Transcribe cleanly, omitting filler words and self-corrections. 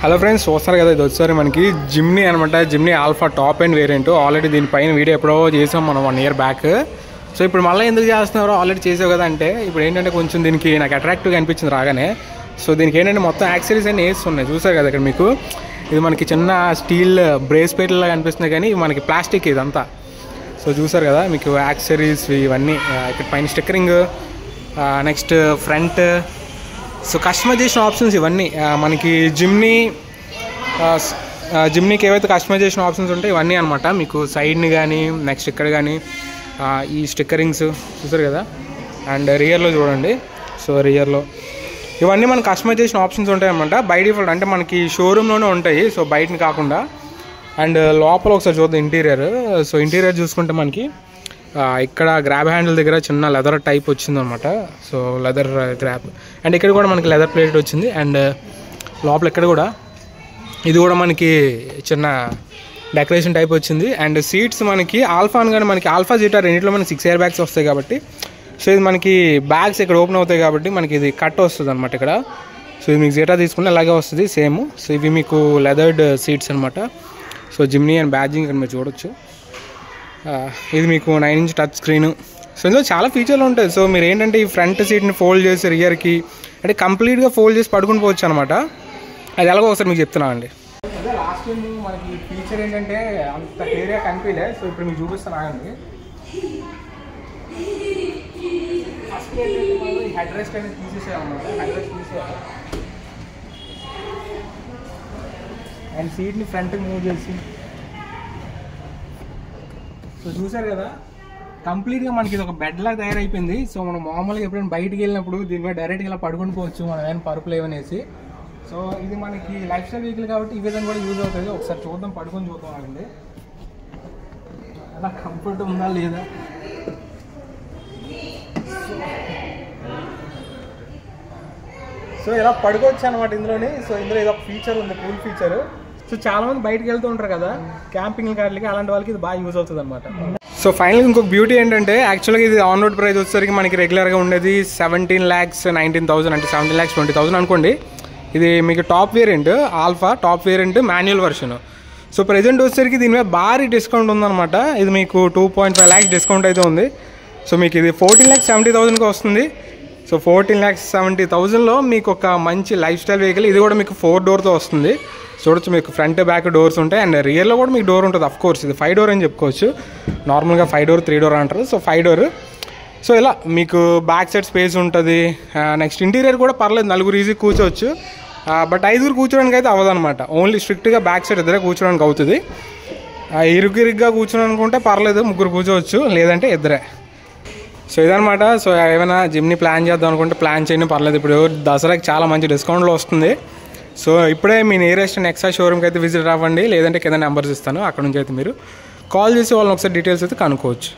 Hello friends, చూస్తారు కదా, ఇది వచ్చారు మనకి జిమ్నీ అనమాట. Jimny alpha top and variant. Already దీనిపైన వీడియో ఎప్పుడో చేసాం మనం 1 year బ్యాక్. సో ఇప్పుడు మళ్ళీ ఎందుకు చేస్తున్నారో ఆల్రెడీ చేసావు కదా అంటే, ఇప్పుడు ఏంటంటే కొంచెం దీనికి నాకు అట్రాక్టివ్గా అనిపించింది రాగానే. సో దీనికి ఏంటంటే మొత్తం యాక్సరీస్ అన్నీ వేస్తున్నాయి. చూసారు కదా ఇక్కడ మీకు, ఇది మనకి చిన్న స్టీల్ బ్రేస్ ప్లేట్లా కనిపిస్తుంది కానీ మనకి ప్లాస్టిక్ ఇదంతా. సో చూసారు కదా మీకు యాక్సరీస్ ఇవన్నీ, ఇక్కడ పైన stickering, next front. So customization options ఇవన్నీ మనకి జిమ్నీకి ఏవైతే కస్టమైజేషన్ ఆప్షన్స్ ఉంటాయి ఇవన్నీ అనమాట. మీకు సైడ్ని కానీ నెక్స్ట్ ఇక్కడ కానీ ఈ స్టిక్కరింగ్స్ చూసారు కదా. అండ్ రియర్లో చూడండి, సో రియర్లో ఇవన్నీ మనకి కస్టమైజేషన్ ఆప్షన్స్ ఉంటాయి అనమాట. బై డిఫాల్ట్ అంటే మనకి షోరూంలోనే ఉంటాయి, సో బయటని కాకుండా. అండ్ లోపల ఒకసారి చూద్దాం ఇంటీరియర్. సో ఇంటీరియర్ చూసుకుంటే మనకి ఇక్కడ గ్రాబ్ హ్యాండిల్ దగ్గర చిన్న లెదర్ టైప్ వచ్చిందనమాట. సో లెదర్ గ్రాబ్, అండ్ ఇక్కడ కూడా మనకి లెదర్ ప్లేట్ వచ్చింది. అండ్ లోపల ఇక్కడ కూడా ఇది కూడా మనకి చిన్న డెకరేషన్ టైప్ వచ్చింది. అండ్ సీట్స్ మనకి ఆల్ఫా అనగానే మనకి ఆల్ఫా జీటా రెండింటిలో మనకి 6 air bags వస్తాయి కాబట్టి, సో ఇది మనకి బ్యాగ్స్ ఇక్కడ ఓపెన్ అవుతాయి కాబట్టి మనకి ఇది కట్ వస్తుంది అనమాట ఇక్కడ. సో ఇది మీకు జీటా తీసుకుంటే అలాగే వస్తుంది సేమ్. సో ఇవి మీకు లెదర్డ్ సీట్స్ అనమాట. సో జిమ్నీ అండ్ బ్యాడ్జింగ్ ఇక్కడ మీరు చూడొచ్చు. ఇది మీకు 9-inch టచ్ స్క్రీన్. సో ఇందులో చాలా ఫీచర్లు ఉంటాయి. సో మీరు ఏంటంటే ఈ ఫ్రంట్ సీట్ని ఫోల్డ్ చేసి రియర్కి అంటే కంప్లీట్గా ఫోల్డ్ చేసి పడుకుని పోవచ్చు అనమాట. అది ఎలాగో ఒకసారి మీకు చెప్తున్నానండి. అదే లాస్ట్ టైం మనకి ఫీచర్ ఏంటంటే అంత క్లియర్గా కనిపించలేదు. సో ఇప్పుడు మీకు చూపిస్తాను ఆగండి. ఫస్ట్ ఏంటంటే హెడ్ రెస్ట్ అనేది తీసేసామన్నమాట. హెడ్ రెస్ట్ తీసేయాలి అండ్ సీట్ని ఫ్రంట్కి మూవ్ చేసి, సో చూసారు కదా కంప్లీట్గా మనకి ఇది ఒక బెడ్ లాగా తయారైపోయింది. సో మనం మామూలుగా ఎప్పుడైనా బయటికి వెళ్ళినప్పుడు దీని మీద డైరెక్ట్గా ఇలా పడుకొని పోవచ్చు మనం ఏమైనా పరుపులు ఏమనేసి. సో ఇది మనకి లైఫ్ స్టైల్ వెహికల్ కాబట్టి ఈ విధంగా కూడా యూజ్ అవుతుంది. ఒకసారి చూద్దాం, పడుకొని చూద్దాం అండి అలా కంఫర్ట్ ఉందా లేదా. సో ఇలా పడుకోవచ్చు అనమాట ఇందులోని. సో ఇందులో ఇది ఒక ఫీచర్ ఉంది, కూల్ ఫీచర్. సో చాలా మంది బయటకు వెళ్తూ ఉంటారు కదా క్యాంపింగ్ కార్లకి, అలాంటి వాళ్ళకి ఇది బాగా యూజ్ అవుతుంది అనమాట. సో ఫైనల్గా ఇంకొక బ్యూటీ ఏంటంటే, యాక్చువల్గా ఇది ఆన్ రోడ్ ప్రైస్ వచ్చేసరికి మనకి రెగ్యులర్గా ఉండేది 17,19,000 అంటే 17,20,000 అనుకోండి. ఇది మీకు top variant alpha top variant manual version. So present వచ్చేసరికి దీని మీద భారీ డిస్కౌంట్ ఉందన్నమాట. ఇది మీకు 2.5 lakhs డిస్కౌంట్ అయితే ఉంది. సో మీకు ఇది 14,70,000కి వస్తుంది. సో 14,70,000లో మీకు ఒక మంచి లైఫ్ స్టైల్ వెహికల్. ఇది కూడా మీకు 4 doorతో వస్తుంది. చూడొచ్చు మీకు ఫ్రంట్ బ్యాక్ డోర్స్ ఉంటాయి. అండ్ రియర్లో కూడా మీకు డోర్ ఉంటుంది. అఫ్కోర్స్ ఇది 5 door అని చెప్పుకోవచ్చు. నార్మల్గా 5 door 3 door అంటారు. So 5 door. సో ఇలా మీకు బ్యాక్ సైడ్ స్పేస్ ఉంటుంది. నెక్స్ట్ ఇంటీరియర్ కూడా పర్లేదు, 4 ఈజీ కూర్చోవచ్చు. బట్ 5 కూర్చోడానికి అయితే అవ్వదన్నమాట. ఓన్లీ స్ట్రిక్ట్గా బ్యాక్ సైడ్ ఇద్దరే కూర్చోడానికి అవుతుంది. ఇరుగ్గా కూర్చోని అనుకుంటే పర్లేదు, 3 కూర్చోవచ్చు, లేదంటే ఇద్దరే. సో ఇదనమాట. సో ఏమైనా జిమ్ని ప్లాన్ చేద్దాం అనుకుంటే ప్లాన్ చేయండి, పర్లేదు. ఇప్పుడు దసరాకి చాలా మంచి డిస్కౌంట్లో వస్తుంది. సో ఇప్పుడే మీ నియరెస్ట్ నెక్సా షోరూమ్కి అయితే విజిట్ అవ్వండి, లేదంటే కింద నెంబర్స్ ఇస్తాను, అక్కడ నుంచి అయితే మీరు కాల్ చేసి వాళ్ళని ఒకసారి డీటెయిల్స్ అయితే కనుక్కోవచ్చు.